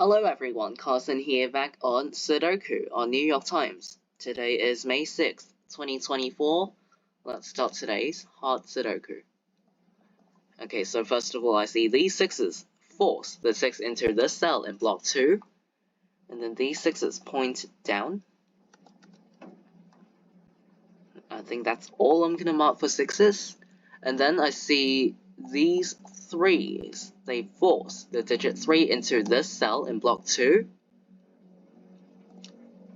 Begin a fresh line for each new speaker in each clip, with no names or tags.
Hello everyone, Carson here back on Sudoku on New York Times. Today is May 6th, 2024. Let's start today's hard Sudoku. Okay, so first of all, I see these sixes force the 6 into this cell in block 2. And then these sixes point down. I think that's all I'm gonna mark for sixes. And then I see these threes. They force the digit 3 into this cell in block 2.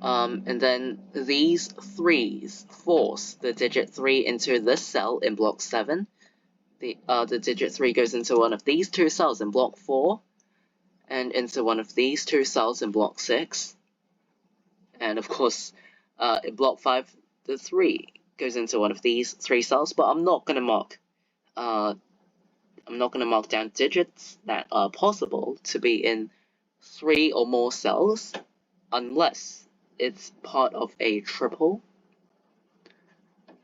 And then these threes force the digit 3 into this cell in block 7. The digit 3 goes into one of these two cells in block 4, and into one of these two cells in block 6. And of course, in block 5, the 3 goes into one of these three cells, but I'm not gonna mark down digits that are possible to be in 3 or more cells unless it's part of a triple.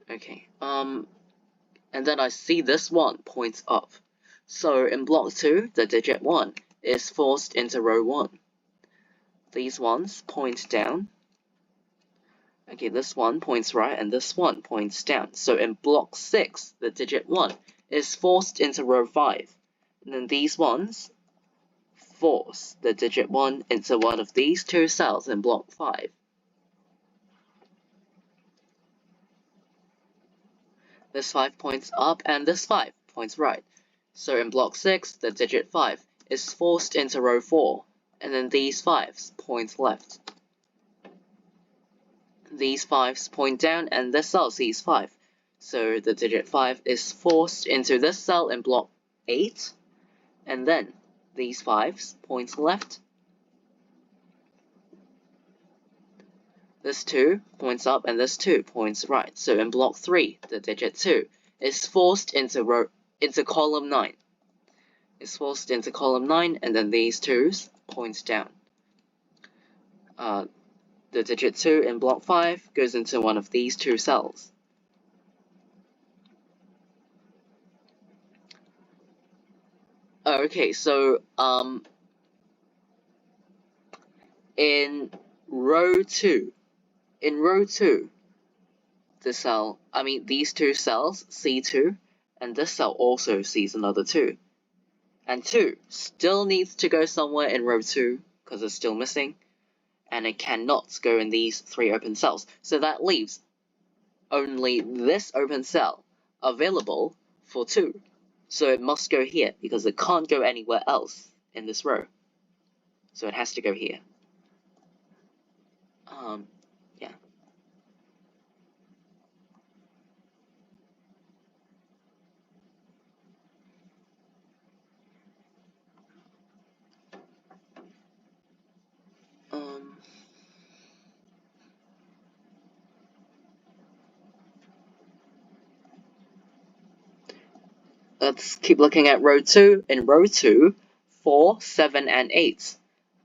Okay, and then I see this one points up. So in block 2, the digit 1 is forced into row 1. These ones point down. Okay, this one points right and this one points down. So in block 6, the digit 1 is forced into row 5. And then these ones force the digit 1 into one of these two cells in block 5. This 5 points up and this 5 points right. So in block 6, the digit 5 is forced into row 4, and then these 5s point left. These 5s point down and this cell sees 5. So the digit 5 is forced into this cell in block 8, and then these 5s point left. This 2 points up and this 2 points right. So in block 3, the digit 2 is forced into column 9. It's forced into column 9, and then these 2s point down. The digit 2 in block 5 goes into one of these two cells. Okay, so in row 2, these two cells, C2, and this cell also sees another 2. And 2 still needs to go somewhere in row 2, because it's still missing, and it cannot go in these 3 open cells. So that leaves only this open cell available for 2. So it must go here, because it can't go anywhere else in this row. So it has to go here. Yeah. Let's keep looking at row 2. In row 2, 4, 7, and 8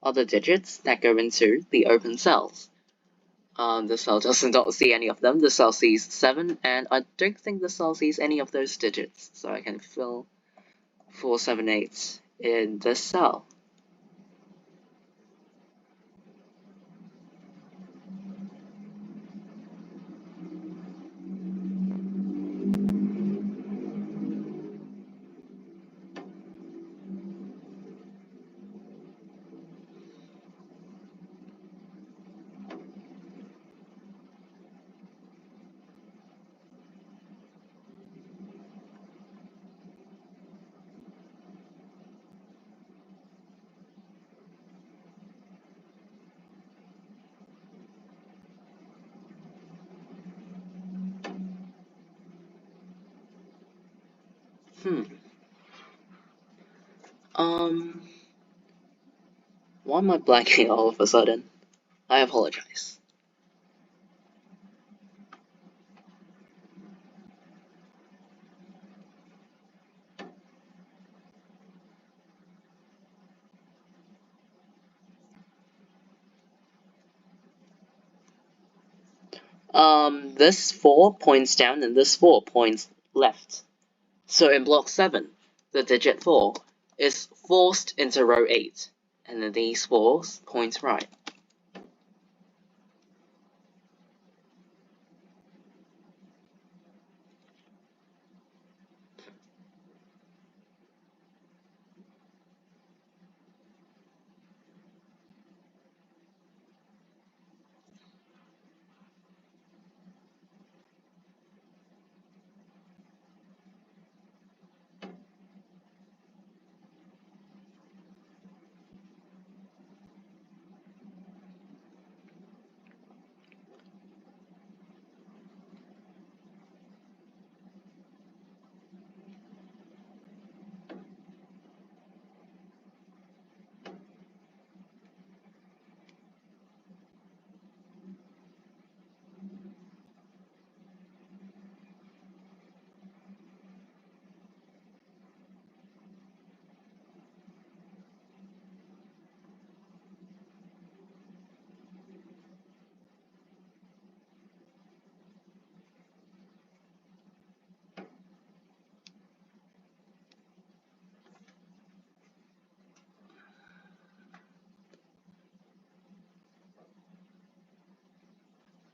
are the digits that go into the open cells. The cell does not see any of them. The cell sees 7, and I don't think the cell sees any of those digits. So I can fill 4, 7, 8 in this cell. Why am I blanking all of a sudden? I apologize. This 4 points down and this 4 points left. So in block 7, the digit 4 is forced into row 8, and then these 4s point right.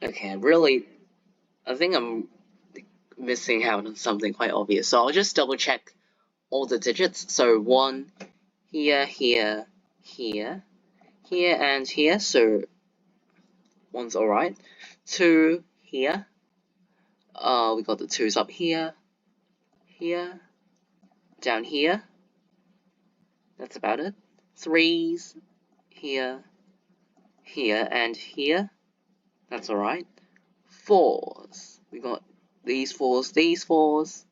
Okay, I think I'm missing out on something quite obvious, so I'll just double check all the digits. So 1 here, here, here, here, and here, so 1's alright. 2 here, we got the 2's up here, here, down here, that's about it. 3's here, here, and here, that's alright. 4's, we got these 4's,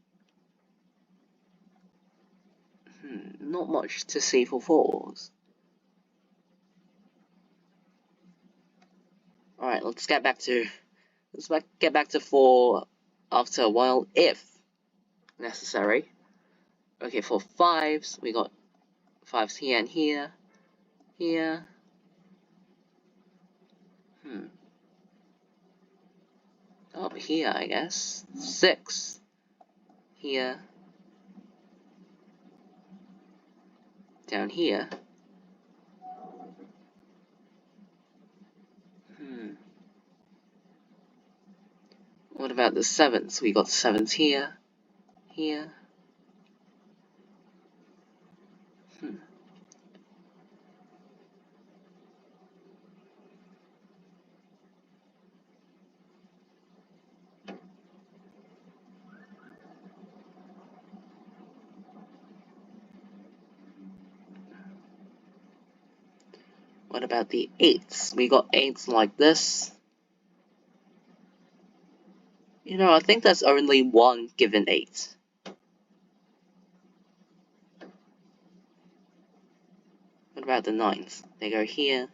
not much to see for 4's. Alright, let's get back to 4 after a while, if necessary. Okay, for 5's, we got 5's here and here, here. Up here, I guess. 6 here, down here. What about the 7's? We got 7's here, here. What about the 8's? We got 8's like this. You know, I think there's only one given 8. What about the 9's? They go here,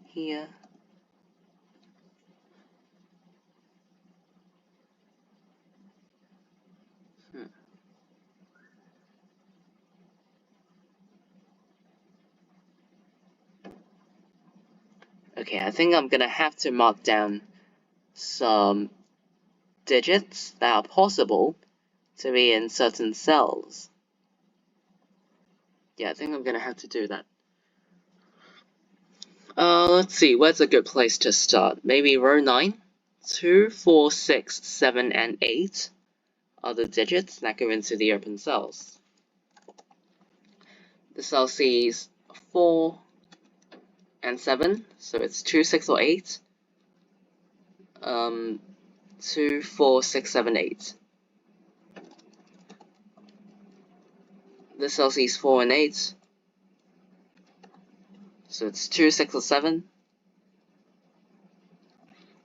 here. Okay, I think I'm gonna have to mark down some digits that are possible to be in certain cells. Yeah, I think I'm gonna have to do that. Let's see, where's a good place to start? Maybe row 9? 2, 4, 6, 7, and 8 are the digits that go into the open cells. The cell sees 4 and 7, so it's 2, 6, or 8. 2, 4, 6, 7, 8. This cell sees 4 and 8, so it's 2, 6, or 7.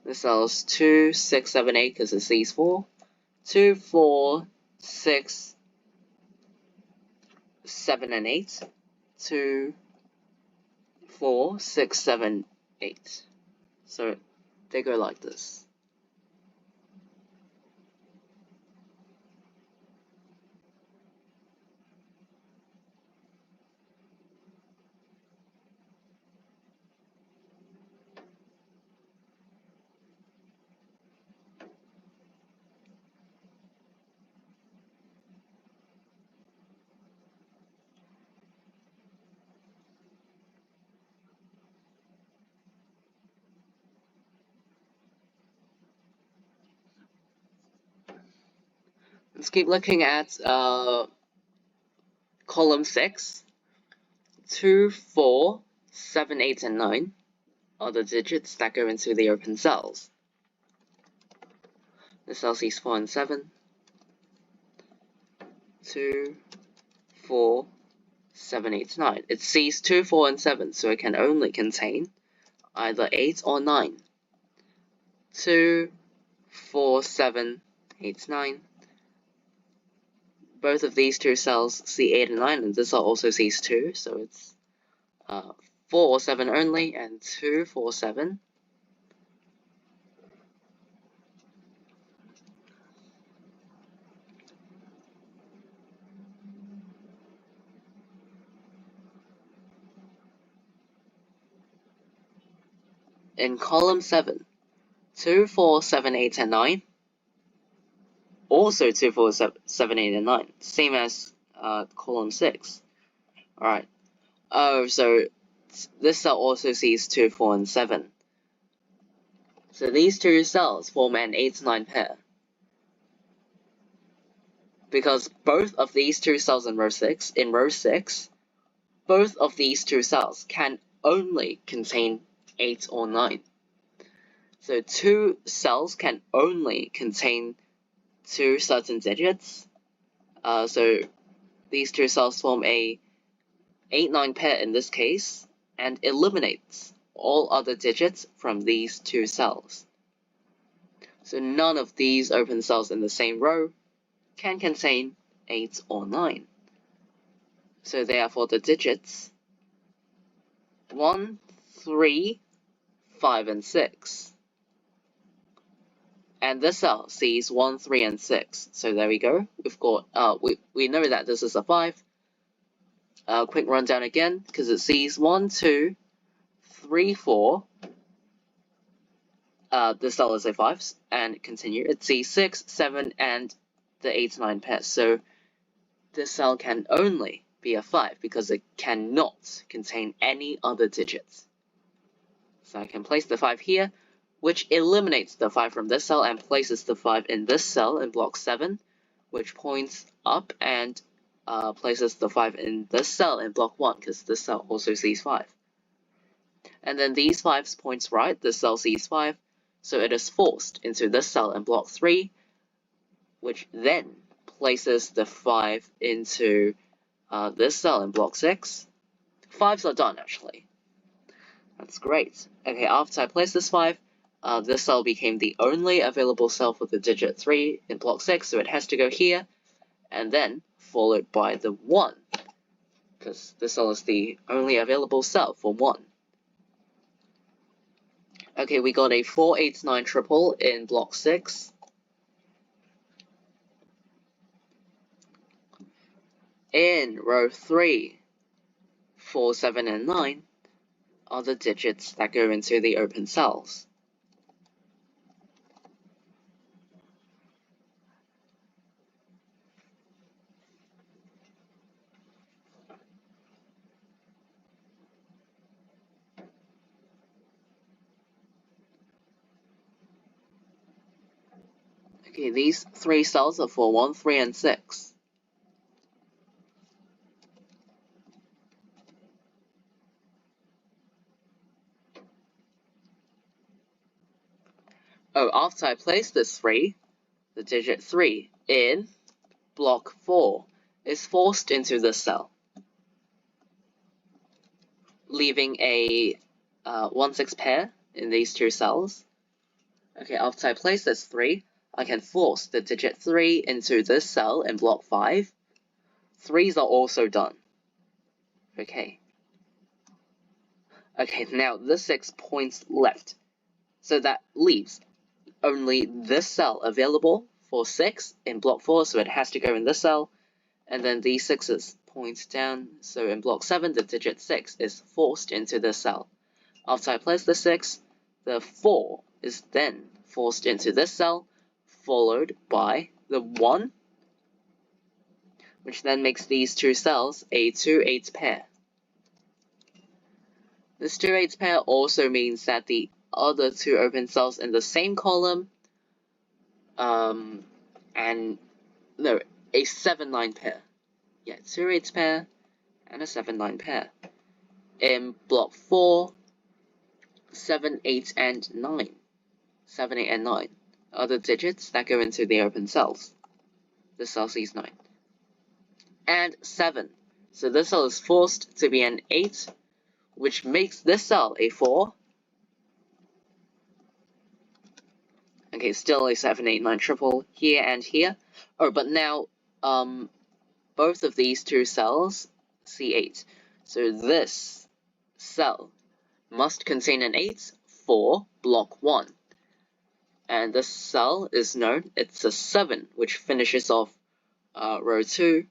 This cell's 2, 6, 7, 8 because it sees 4. 2, 4, 6, 7, and 8. 2, 4, 6, 7, 8. So they go like this. Let's keep looking at column 6. 2, 4, 7, 8, and 9 are the digits that go into the open cells. The cell sees 4 and 7. 2, 4, 7, 8, 9. It sees 2, 4, and 7, so it can only contain either 8 or 9. 2, 4, 7, 8, 9. Both of these two cells see 8 and 9, and this cell also sees 2, so it's 4 or 7 only, and 2, 4, 7. In column 7, 2, 4, 7, 8, and 9. Also 2, 4, 7, 8, and 9. Same as column 6. Alright. Oh, so this cell also sees 2, 4, and 7. So these two cells form an 8-9 pair. Because both of these two cells in row 6, both of these two cells can only contain 8 or 9. So two cells can only contain two certain digits. So these two cells form a 8-9 pair in this case, and eliminates all other digits from these two cells. So none of these open cells in the same row can contain 8 or 9. So therefore the digits 1, 3, 5, and 6. And this cell sees 1, 3, and 6. So there we go. We've got we know that this is a 5. Quick rundown again, because it sees 1, 2, 3, 4. This cell is a 5, and continue. It sees 6, 7, and the 8, 9 pairs. So this cell can only be a 5 because it cannot contain any other digits. So I can place the 5 here, which eliminates the 5 from this cell and places the 5 in this cell in block 7, which points up and places the 5 in this cell in block 1, because this cell also sees 5. And then these 5s points right, this cell sees 5, so it is forced into this cell in block 3, which then places the 5 into this cell in block 6. 5s are done, actually. That's great. Okay, after I place this 5, this cell became the only available cell for the digit 3 in block 6, so it has to go here, and then followed by the 1, because this cell is the only available cell for 1. Okay, we got a 4, 8, 9 triple in block 6. In row 3, 4, 7, and 9 are the digits that go into the open cells. Okay, these 3 cells are for 1, 3, and 6. Oh, after I place this 3, the digit 3 in block 4 is forced into this cell, leaving a 1, 6 pair in these two cells. Okay, after I place this 3, I can force the digit 3 into this cell in block 5. 3s are also done. Okay. Okay, now this 6 points left, so that leaves only this cell available for 6 in block 4, so it has to go in this cell, and then these 6s point down, so in block 7 the digit 6 is forced into this cell. After I place the 6, the 4 is then forced into this cell, followed by the 1, which then makes these two cells a 2-8 pair. This 2-8 pair also means that the other two open cells in the same column, and no, a 7-9 pair. Yeah, 2 8s pair and a 7-9 pair. In block 4, 7, 8, and 9. 7, 8, and 9 are the digits that go into the open cells. This cell sees 9. And 7. So this cell is forced to be an 8, which makes this cell a 4. Okay, still a 7, 8, 9 triple here and here. Oh, but now, both of these two cells see 8. So this cell must contain an 8 for block 1. And this cell is known, it's a 7, which finishes off row 2.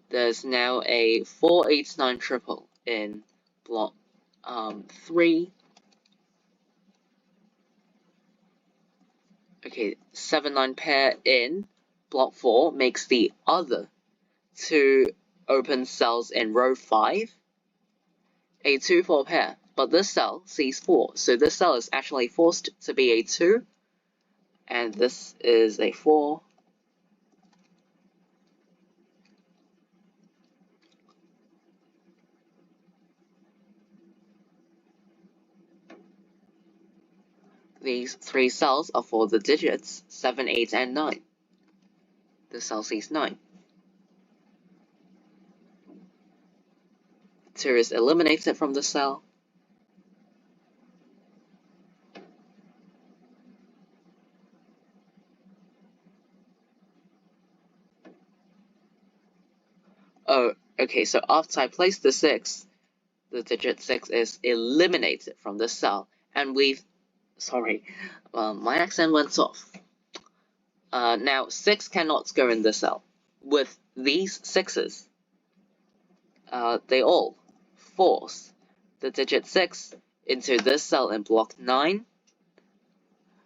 There's now a 4, 8, 9 triple in block 3. Okay, 7, 9 pair in block 4 makes the other two open cells in row 5 a 2, 4 pair. But this cell sees 4, so this cell is actually forced to be a 2, and this is a 4. These 3 cells are for the digits 7, 8, and 9. The cell sees 9. 2 is eliminated from the cell. Oh, okay, so after I place the 6, the digit 6 is eliminated from the cell, and my accent went off. Now 6 cannot go in the cell. With these 6s, they all force the digit 6 into this cell in block 9,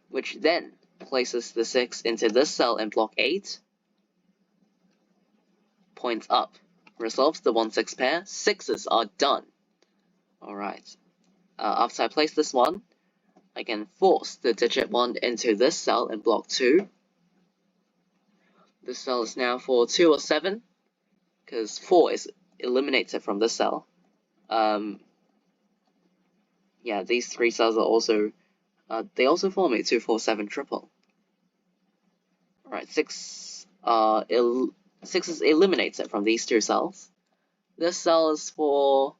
which then places the 6 into this cell in block 8, points up, resolves the 1, 6 pair, 6s are done. Alright, after I place this one, I can force the digit 1 into this cell in block 2. This cell is now for 2 or 7, because 4 is eliminated from this cell. Yeah, these 3 cells are also, they also form a 2, 4, 7 triple. Alright, 6 is eliminated from these 2 cells. This cell is for,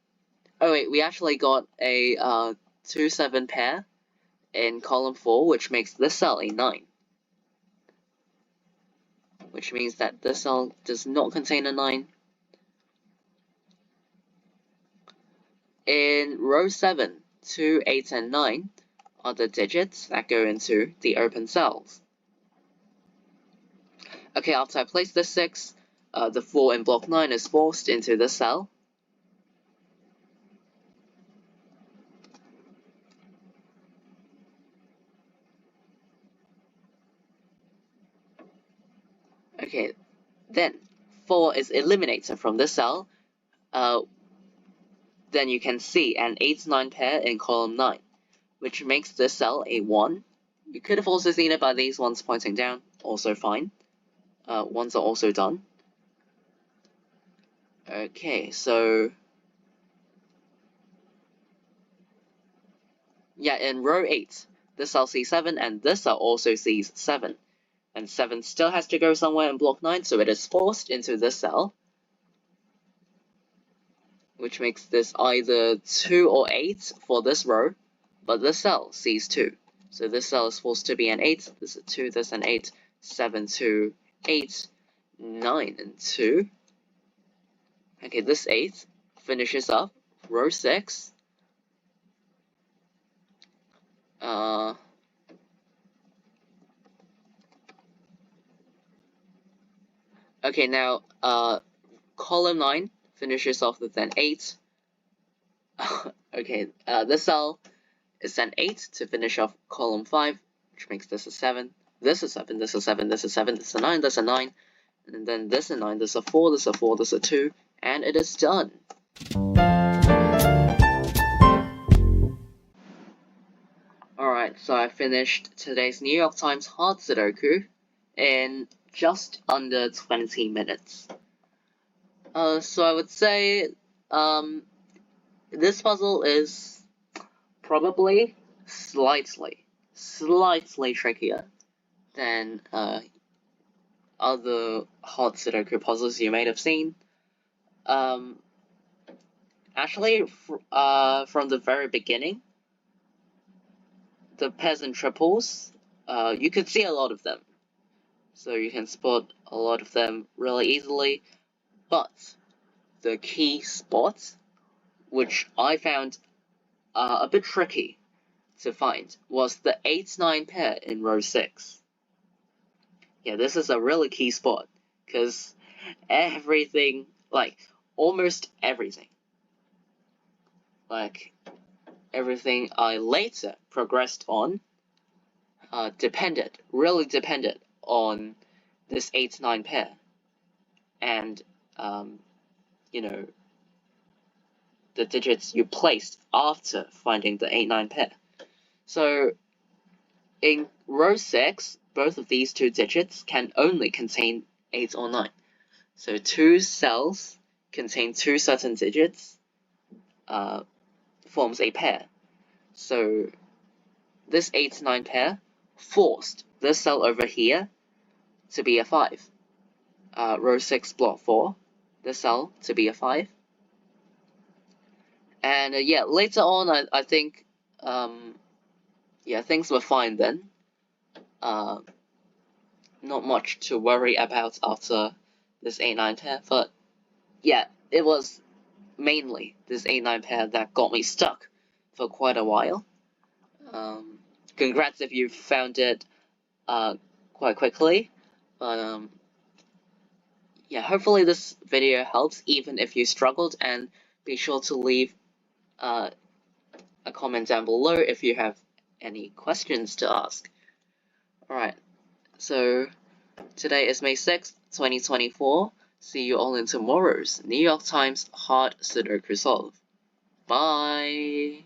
oh wait, we actually got a 2, 7 pair in column 4, which makes this cell a 9. Which means that this cell does not contain a 9. In row 7, 2, 8, and 9 are the digits that go into the open cells. Okay, after I place the 6, the 4 in block 9 is forced into the cell. Okay, then 4 is eliminated from the cell. Then you can see an 8-9 pair in column 9, which makes this cell a 1. You could have also seen it by these ones pointing down, also fine. Ones are also done. Okay, so yeah, in row 8, this cell sees 7, and this cell also sees 7. And 7 still has to go somewhere in block 9, so it is forced into this cell, which makes this either 2 or 8 for this row, but this cell sees 2. So this cell is forced to be an 8, this is a 2, this is an 8, 7, 2, 8, 9, and 2. Okay, this 8 finishes up row 6. Okay, now column 9 finishes off with an 8. Okay, this cell is an 8 to finish off column 5, which makes this a 7. This is 7, this is 7, this is 7, this is a 9, this is a 9. And then this is a 9, this is a 4, this is a 4, this is a 2. And it is done. Alright, Alright, so I finished today's New York Times hard Sudoku in just under 20 minutes. So I would say this puzzle is probably slightly trickier than other hard Sudoku puzzles you may have seen. Actually, from the very beginning, the pairs and triples, you could see a lot of them. So you can spot a lot of them really easily. But the key spot, which I found a bit tricky to find, was the 8-9 pair in row 6. Yeah, this is a really key spot, because everything, almost everything, everything I later progressed on, really depended on this 8-9 pair. And, the digits you placed after finding the 8-9 pair. So, in row 6, both of these two digits can only contain 8 or 9. So, two cells contain two certain digits, forms a pair. So, this 8-9 pair forced this cell over here to be a 5. Row 6, block 4, this cell to be a 5. And yeah, later on, I think, things were fine then. Not much to worry about after this 8-9 pair, but yeah, it was mainly this 8-9 pair that got me stuck for quite a while. Congrats if you found it quite quickly, but yeah, hopefully this video helps even if you struggled, and be sure to leave a comment down below if you have any questions to ask. Alright, so today is May 6th, 2024. See you all in tomorrow's New York Times Hard Sudoku Solve. Bye!